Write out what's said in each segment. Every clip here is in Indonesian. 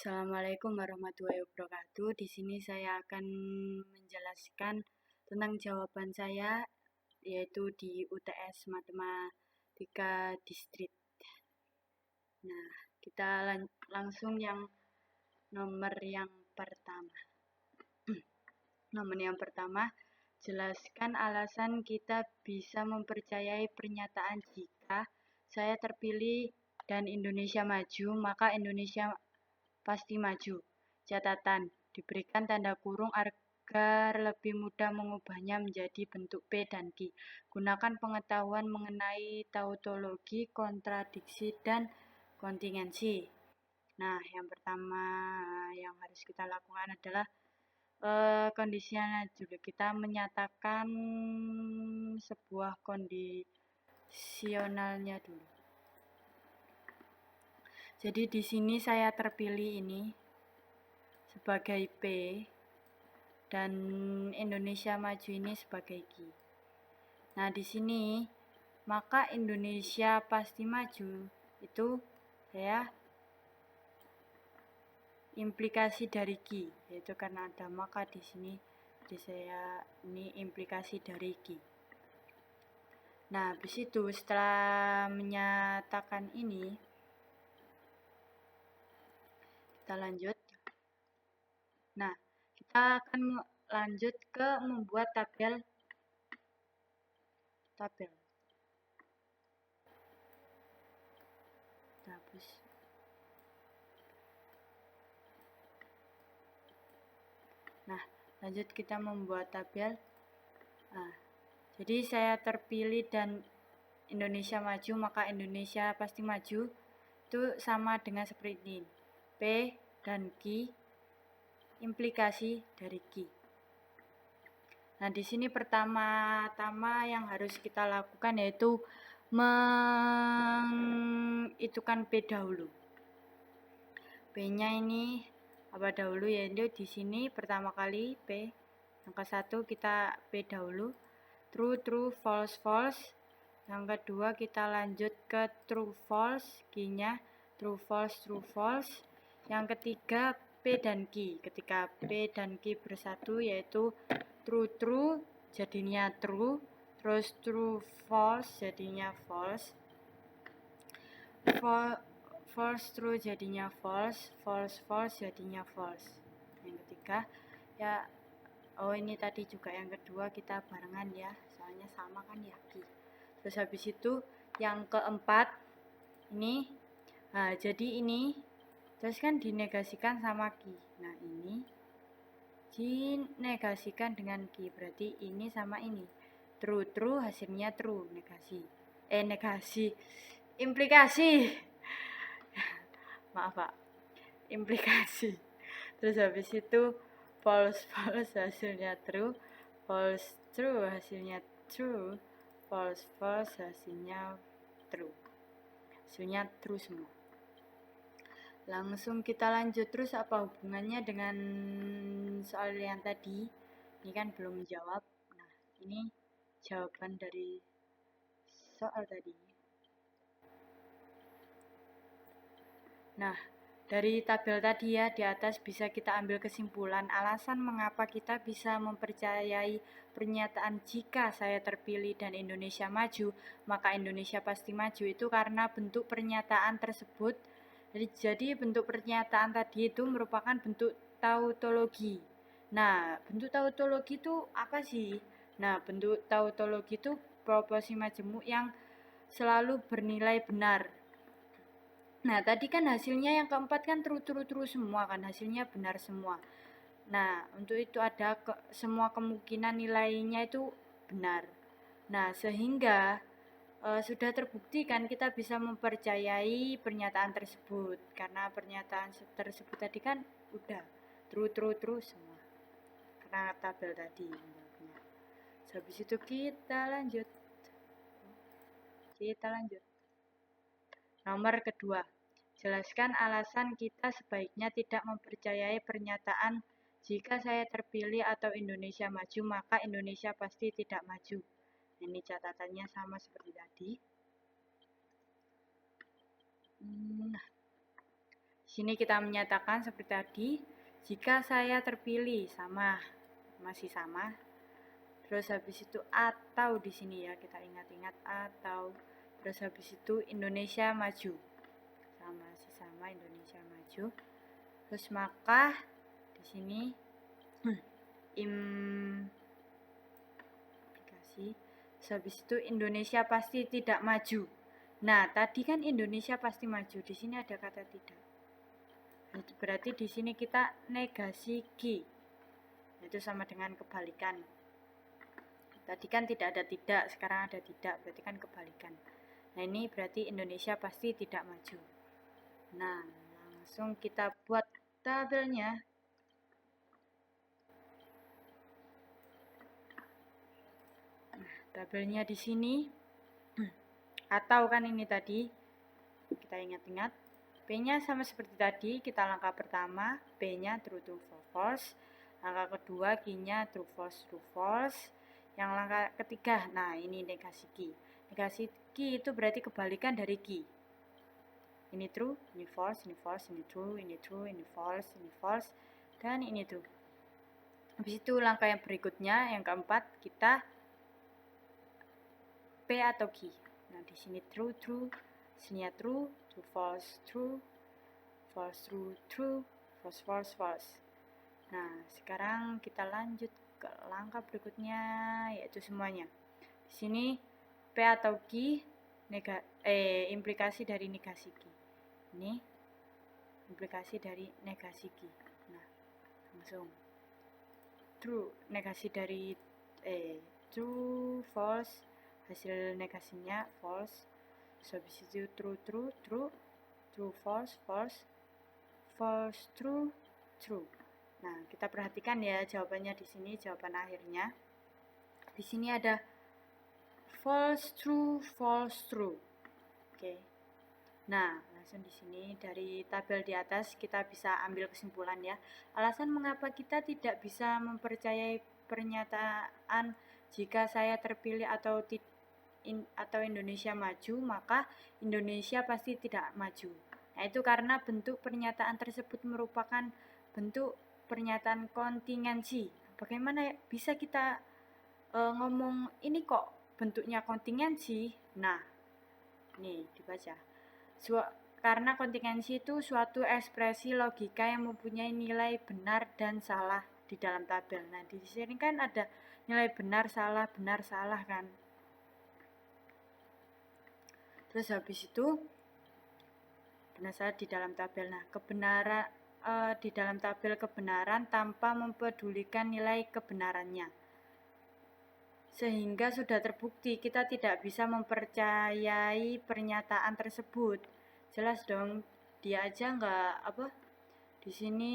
Assalamualaikum warahmatullahi wabarakatuh. Di sini saya akan menjelaskan tentang jawaban saya, yaitu di UTS Matematika Distrik. Nah, kita langsung yang nomor yang pertama. Nomor yang pertama, jelaskan alasan kita bisa mempercayai pernyataan jika saya terpilih dan Indonesia maju, maka Indonesia pasti maju. Catatan, diberikan tanda kurung agar lebih mudah mengubahnya menjadi bentuk P dan Q. Gunakan pengetahuan mengenai tautologi, kontradiksi, dan kontingensi. Nah, yang pertama yang harus kita lakukan adalah kondisional dulu. Kita menyatakan sebuah kondisionalnya dulu. Jadi di sini saya terpilih ini sebagai P dan Indonesia maju ini sebagai Q. Nah, di sini maka Indonesia pasti maju itu saya implikasi dari Q, yaitu karena ada maka di sini jadi saya ini implikasi dari Q. Nah, habis itu setelah menyatakan ini kita lanjut. Nah, kita akan lanjut ke membuat tabel. Nah, lanjut kita membuat tabel. Nah, jadi saya terpilih dan Indonesia maju, maka Indonesia pasti maju. Itu sama dengan seperti ini. P dan Q implikasi dari Q. Nah, di sini pertama-tama yang harus kita lakukan yaitu menghitungkan P dahulu. P-nya ini apa dahulu, yaitu di sini pertama kali P. Yang ke satu kita P dahulu. True, false. Yang kedua kita lanjut ke true, false. Q-nya true, false. Yang ketiga P dan Q. Ketika P dan Q bersatu yaitu true jadinya true, terus true false jadinya false, false true jadinya false jadinya false. Yang ketiga ya, ini tadi juga yang kedua kita barengan ya, soalnya sama kan ya Q. Terus habis itu yang keempat ini, nah jadi ini terus kan dinegasikan sama Q. Nah ini dinegasikan dengan Q, berarti ini sama ini. True hasilnya true, negasi, implikasi. Maaf Pak, implikasi. Terus habis itu false hasilnya true, false true hasilnya true, false hasilnya true. Hasilnya true semua. Langsung kita lanjut. Terus apa hubungannya dengan soal yang tadi? Ini kan belum menjawab. Nah, ini jawaban dari soal tadi. Nah, dari tabel tadi ya di atas bisa kita ambil kesimpulan alasan mengapa kita bisa mempercayai pernyataan jika saya terpilih dan Indonesia maju, maka Indonesia pasti maju itu karena bentuk pernyataan tersebut. Jadi bentuk pernyataan tadi itu merupakan bentuk tautologi. Nah, bentuk tautologi itu apa sih? Nah, bentuk tautologi itu proporsi majemuk yang selalu bernilai benar. Nah, tadi kan hasilnya yang keempat kan true semua kan, hasilnya benar semua. Nah, untuk itu ada semua kemungkinan nilainya itu benar. Nah, sehingga sudah terbukti kan kita bisa mempercayai pernyataan tersebut karena pernyataan tersebut tadi kan udah true semua karena tabel tadi. Habis itu kita lanjut. Nomor kedua, jelaskan alasan kita sebaiknya tidak mempercayai pernyataan jika saya terpilih atau Indonesia maju, maka Indonesia pasti tidak maju. Ini catatannya sama seperti tadi. Sini kita menyatakan seperti tadi, jika saya terpilih masih sama. Terus habis itu atau di sini ya, kita ingat-ingat atau. Terus habis itu Indonesia maju. Masih sama Indonesia maju. Terus maka di sini implikasi. Terus habis itu Indonesia pasti tidak maju. Nah, tadi kan Indonesia pasti maju. Di sini ada kata tidak. Berarti di sini kita negasi G. Itu sama dengan kebalikan. Tadi kan tidak ada tidak, sekarang ada tidak, berarti kan kebalikan. Nah, ini berarti Indonesia pasti tidak maju. Nah, langsung kita buat tabelnya. Nah, tabelnya di sini. Atau kan ini tadi, kita ingat-ingat. P-nya sama seperti tadi, kita langkah pertama, P-nya true to false. Langkah kedua, Q-nya true false. Yang langkah ketiga, nah ini negasi Q. Negasi Q itu berarti kebalikan dari Q. Ini true, ini false, ini false, ini true, ini false, dan ini true. Habis itu langkah yang berikutnya, yang keempat, kita P atau Q. Nah, di sini true, sini true, false, false, true, false. Nah, sekarang kita lanjut ke langkah berikutnya, yaitu semuanya. Di sini P atau Q implikasi dari negasi Q. Ini implikasi dari negasi Q. Nah, langsung true, negasi dari true, false, hasil negasinya false. Habis itu true, false, true. Nah, kita perhatikan ya jawabannya di sini, jawaban akhirnya. Di sini ada false, true. Oke. Nah, langsung di sini dari tabel di atas kita bisa ambil kesimpulan ya. Alasan mengapa kita tidak bisa mempercayai pernyataan jika saya terpilih atau Indonesia maju, maka Indonesia pasti tidak maju. Nah, itu karena bentuk pernyataan tersebut merupakan bentuk pernyataan kontingensi. Bagaimana bisa kita ngomong ini kok bentuknya kontingensi? Nah, nih dibaca. Karena kontingensi itu suatu ekspresi logika yang mempunyai nilai benar dan salah di dalam tabel. Nah, di sini kan ada nilai benar salah kan. Terus habis itu benar di dalam tabel. Nah, kebenaran di dalam tabel kebenaran tanpa mempedulikan nilai kebenarannya. Sehingga sudah terbukti kita tidak bisa mempercayai pernyataan tersebut. Jelas dong, dia aja di sini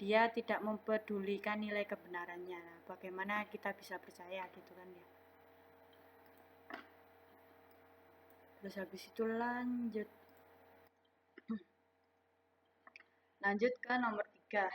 dia tidak mempedulikan nilai kebenarannya. Nah, bagaimana kita bisa percaya gitu kan ya. Terus habis itu lanjut ke nomor 3.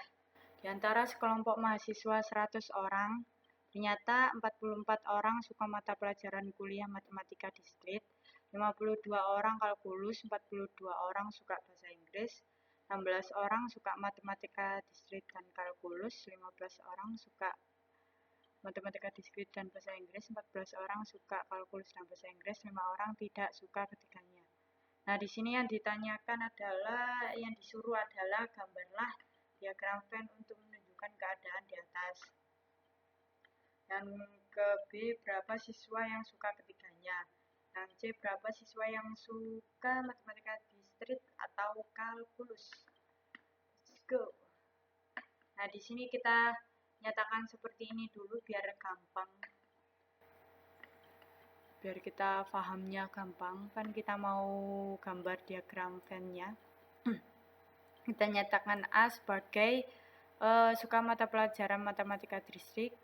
Di antara sekelompok mahasiswa 100 orang, ternyata 44 orang suka mata pelajaran kuliah matematika diskrit, 52 orang kalkulus, 42 orang suka bahasa Inggris, 16 orang suka matematika diskrit dan kalkulus, 15 orang suka matematika diskrit dan bahasa Inggris, 14 orang suka kalkulus dan bahasa Inggris, 5 orang tidak suka ketiganya. Nah, di sini yang disuruh adalah gambarlah diagram Venn untuk menunjukkan keadaan di atas. Dan ke B, berapa siswa yang suka ketiganya. Dan C, berapa siswa yang suka matematika diskrit atau kalkulus. Let's go. Nah, di sini kita nyatakan seperti ini dulu biar gampang. Biar kita pahamnya gampang, kan kita mau gambar diagram Venn-nya. Kita nyatakan A sebagai suka mata pelajaran matematika diskrit,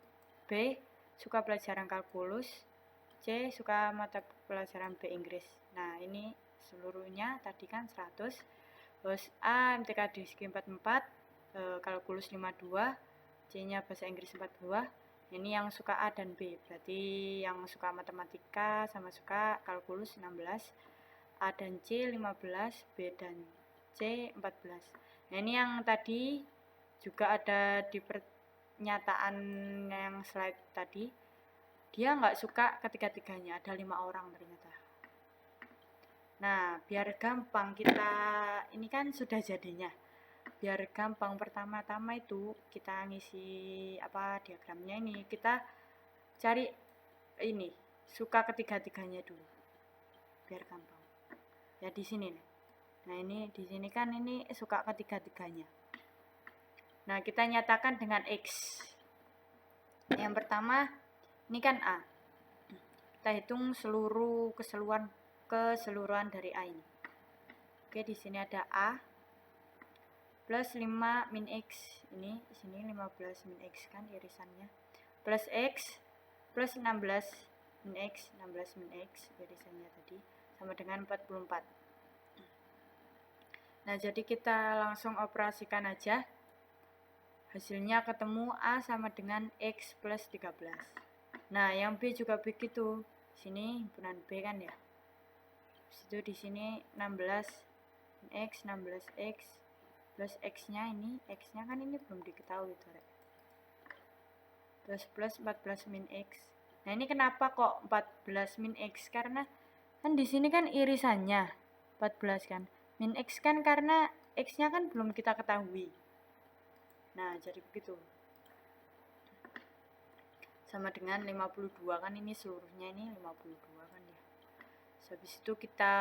B suka pelajaran kalkulus, C suka mata pelajaran B Inggris. Nah, ini seluruhnya tadi kan 100. Terus A MTK diskrit 44, kalkulus 52, C-nya bahasa Inggris 42. Ini yang suka A dan B, berarti yang suka matematika sama suka kalkulus 16, A dan C 15, B dan C 14. Nah, ini yang tadi juga ada di pernyataan yang slide tadi. Dia nggak suka ketiga-tiganya, ada 5 orang ternyata. Nah, biar gampang kita, ini kan sudah jadinya. Biar gampang, pertama-tama itu kita ngisi diagramnya ini, kita cari ini suka ketiga-tiganya dulu. Biar gampang. Ya di sini nih. Nah, ini di sini kan ini suka ketiga-tiganya. Nah, kita nyatakan dengan X. Yang pertama, ini kan A. Kita hitung keseluruhan dari A ini. Oke, di sini ada A plus 5 min X. Ini di sini 15 min X kan irisannya. Plus X plus 16 min X, 16 min X irisannya tadi sama dengan 44. Nah, jadi kita langsung operasikan aja. Hasilnya ketemu A sama dengan X plus 13. Nah, yang B juga begitu. Sini himpunan B kan ya. Situ di sini 16 X, 16X plus X-nya ini. X-nya kan ini belum diketahui tuh. Plus 14 min X. Nah, ini kenapa kok 14 min X? Karena kan di sini kan irisannya 14 kan. Min X kan karena X-nya kan belum kita ketahui. Nah, jadi begitu. Sama dengan 52 kan ini seluruhnya ini 52 kan ya. Habis itu kita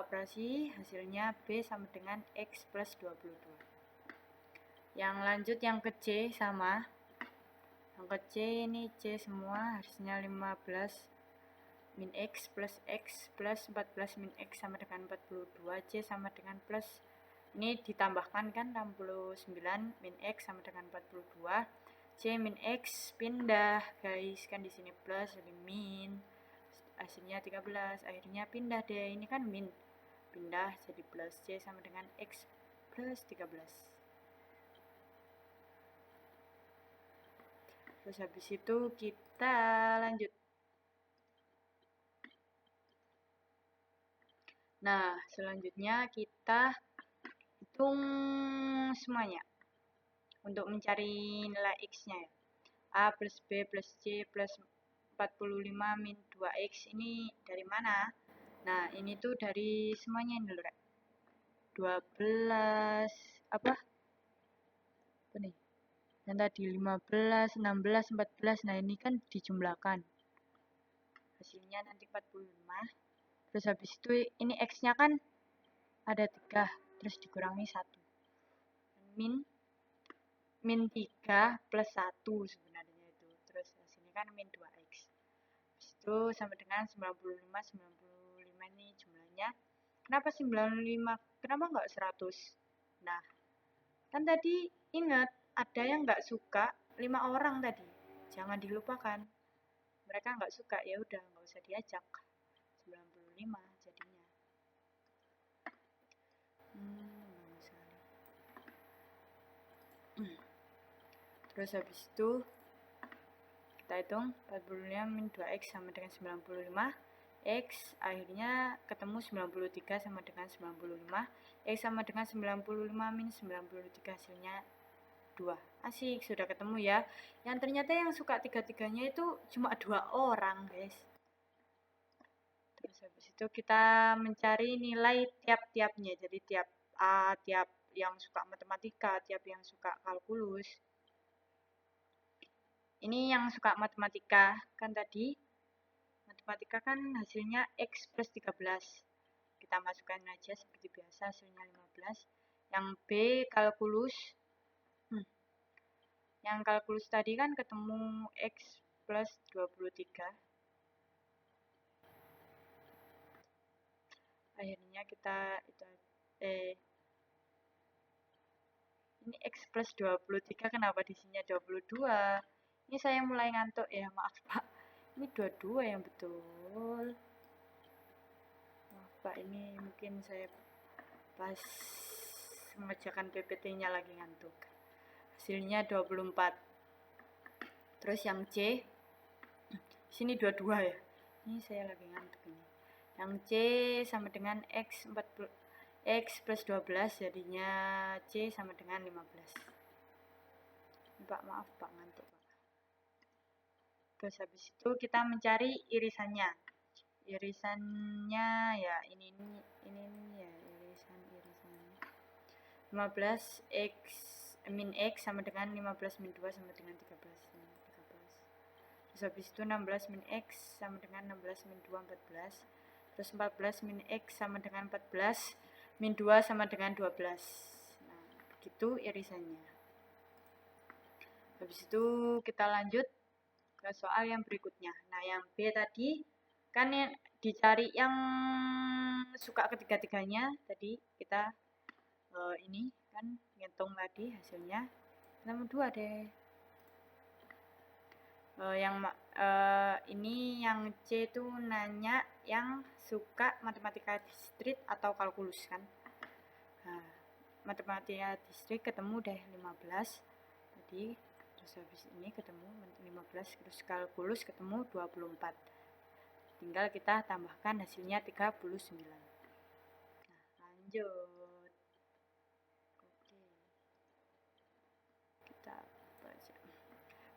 operasi, hasilnya B sama dengan X plus 22. Yang lanjut yang ke C sama. Yang ke C ini C semua, hasilnya 15 min X plus 14 min X sama dengan 42. C sama dengan plus, ini ditambahkan kan 69 min X sama dengan 42. C min X pindah guys, kan di sini plus jadi min, hasilnya 13, akhirnya pindah deh, ini kan min, pindah jadi plus. C sama dengan X plus 13. Terus habis itu kita lanjut. Nah, selanjutnya kita hitung semuanya untuk mencari nilai X-nya ya. A plus B plus C plus 45 min 2X ini dari mana? Nah, ini tuh dari semuanya ini dulu, Rek. 12 apa nih? Dan tadi 15, 16, 14. Nah, ini kan dijumlahkan. Hasilnya nanti 45. Terus habis itu ini X-nya kan ada 3, terus dikurangi 1. Min 3 plus 1 sebenarnya itu. Terus hasilnya kan min 2X. Habis itu sama dengan 95. 95 ini jumlahnya. Kenapa 95? Kenapa nggak 100? Nah, kan tadi ingat ada yang nggak suka 5 orang tadi, jangan dilupakan. Mereka nggak suka, ya udah nggak usah diajak. 95 jadinya. Terus habis itu kita hitung 45 min 2X sama dengan 95. X akhirnya ketemu 93 sama dengan 95. X sama dengan 95 min 93, hasilnya 2. Asik, sudah ketemu ya. Yang ternyata yang suka tiga-tiganya itu cuma 2 orang guys. Terus habis itu kita mencari nilai tiap-tiapnya. Jadi tiap A, tiap yang suka matematika, tiap yang suka kalkulus. Ini yang suka matematika kan tadi. Matematika kan hasilnya X plus 13. Kita masukkan aja seperti biasa, hasilnya 15. Yang B kalkulus. Yang kalkulus tadi kan ketemu X plus 23. Akhirnya kita ini X plus 23, kenapa di sini 22? Ini saya mulai ngantuk ya, maaf Pak. Ini 22 yang betul. Maaf Pak, ini mungkin saya pas mengerjakan PPT-nya lagi ngantuk. Hasilnya 24. Terus yang C, sini 22 ya. Ini saya lagi ngantuk ini. Yang C sama dengan X plus 12 jadinya C sama dengan 15. Pak, maaf Pak, ngantuk Pak. Terus habis itu kita mencari irisannya. Irisannya ya ini ya irisan 15 X min X sama dengan 15 min 2 sama dengan 13. Terus habis itu 16 min X sama dengan 16 min 2 14. Terus 14 min X sama dengan 14 min 2 sama dengan 12. Nah, begitu irisannya. Habis itu kita lanjut ke soal yang berikutnya. Nah, yang B tadi kan yang dicari yang suka ketiga-tiganya. Tadi kita ini kan ngitung tadi hasilnya. Nomor 2 deh. Ini yang C itu nanya yang suka matematika distrik atau kalkulus kan. Nah, matematika distrik ketemu deh 15 tadi, terus habis ini ketemu 15, terus kalkulus ketemu 24, tinggal kita tambahkan hasilnya 39. Nah, lanjut. Oke, kita baca.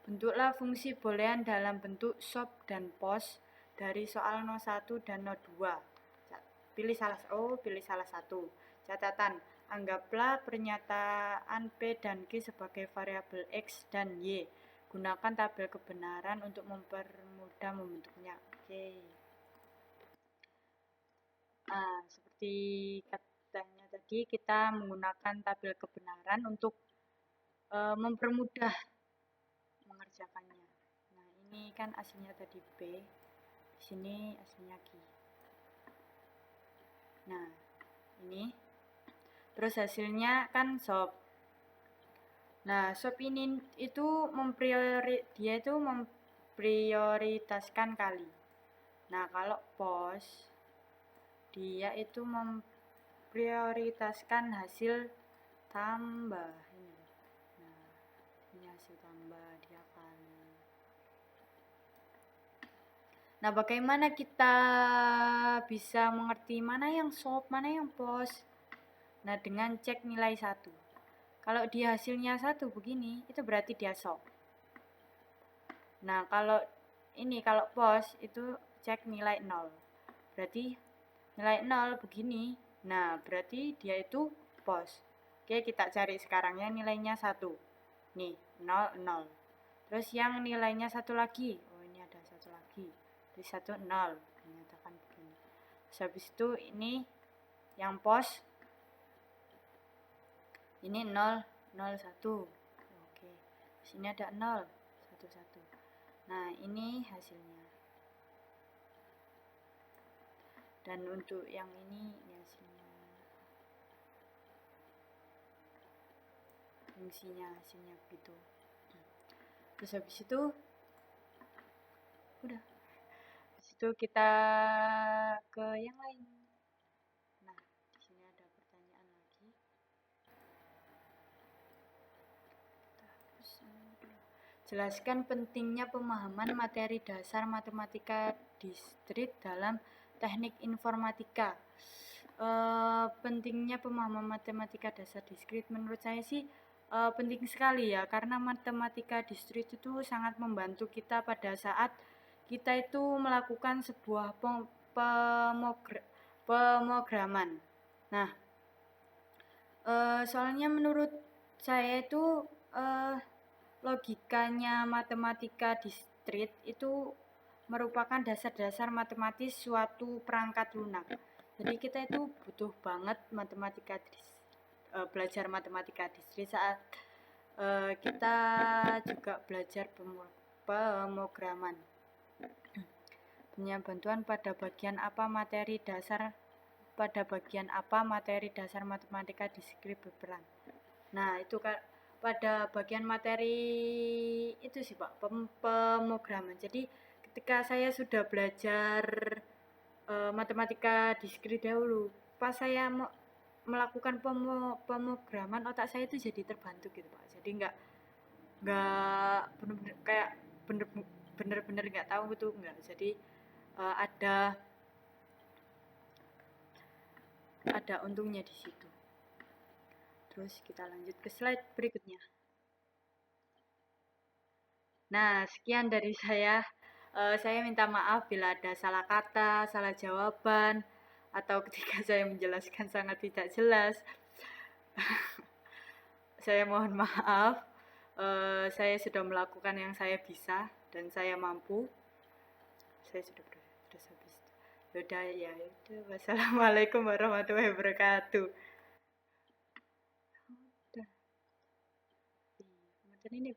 Bentuklah fungsi boolean dalam bentuk SOP dan POS dari soal 01 dan 02. Pilih salah satu. Catatan, anggaplah pernyataan P dan Q sebagai variabel X dan Y. Gunakan tabel kebenaran untuk mempermudah membentuknya. Oke. Seperti katanya tadi, kita menggunakan tabel kebenaran untuk mempermudah mengerjakannya. Nah, ini kan aslinya tadi P, di sini aslinya Q. Nah, ini terus hasilnya kan SOP. Nah, SOP ini itu dia itu memprioritaskan kali. Nah, kalau POS dia itu memprioritaskan hasil tambah ini. Nah, ini hasil tambah dia kali. Nah, bagaimana kita bisa mengerti mana yang SOP, mana yang POS? Nah, dengan cek nilai 1. Kalau dia hasilnya 1 begini, itu berarti dia SOP. Nah, kalau POS itu cek nilai 0. Berarti nilai 0 begini. Nah, berarti dia itu POS. Oke, kita cari sekarang yang nilainya 1. Nih, 0, 0. Terus yang nilainya 1 lagi. Oh, ini ada 1 lagi. Di 1, 0. Menyatakan begini. Terus habis itu ini yang POS. Ini 0, 0, 1. Oke. Sini ada 0, 1, 1. Nah, ini hasilnya. Dan untuk yang ini hasilnya. Hasilnya begitu. Terus habis itu udah. Habis itu kita ke yang lain. Nah, di sini ada pertanyaan lagi. Jelaskan pentingnya pemahaman materi dasar matematika distrik dalam teknik informatika. Pentingnya pemahaman matematika dasar diskrit menurut saya sih penting sekali ya, karena matematika diskrit itu sangat membantu kita pada saat kita itu melakukan sebuah pemrograman. Nah, soalnya menurut saya itu logikanya matematika diskrit itu merupakan dasar-dasar matematis suatu perangkat lunak. Jadi kita itu butuh banget belajar matematika diskrit saat kita juga belajar pemrograman. Punya bantuan pada bagian apa materi dasar matematika diskrit berperan. Nah, itu kan pada bagian materi itu sih Pak, pemrograman. Jadi ketika saya sudah belajar matematika diskrit dahulu, pas saya melakukan pemrograman, otak saya itu jadi terbantu gitu Pak. Jadi nggak bener-bener kayak bener-bener nggak tahu gitu, nggak. Jadi ada ada untungnya di situ. Terus kita lanjut ke slide berikutnya. Nah, sekian dari saya. Saya minta maaf bila ada salah kata, salah jawaban, atau ketika saya menjelaskan sangat tidak jelas. Saya mohon maaf. Saya sudah melakukan yang saya bisa dan saya mampu. Saya sudah habis. Yaudah ya, yaudah. Wassalamualaikum warahmatullahi wabarakatuh. Udah. Ini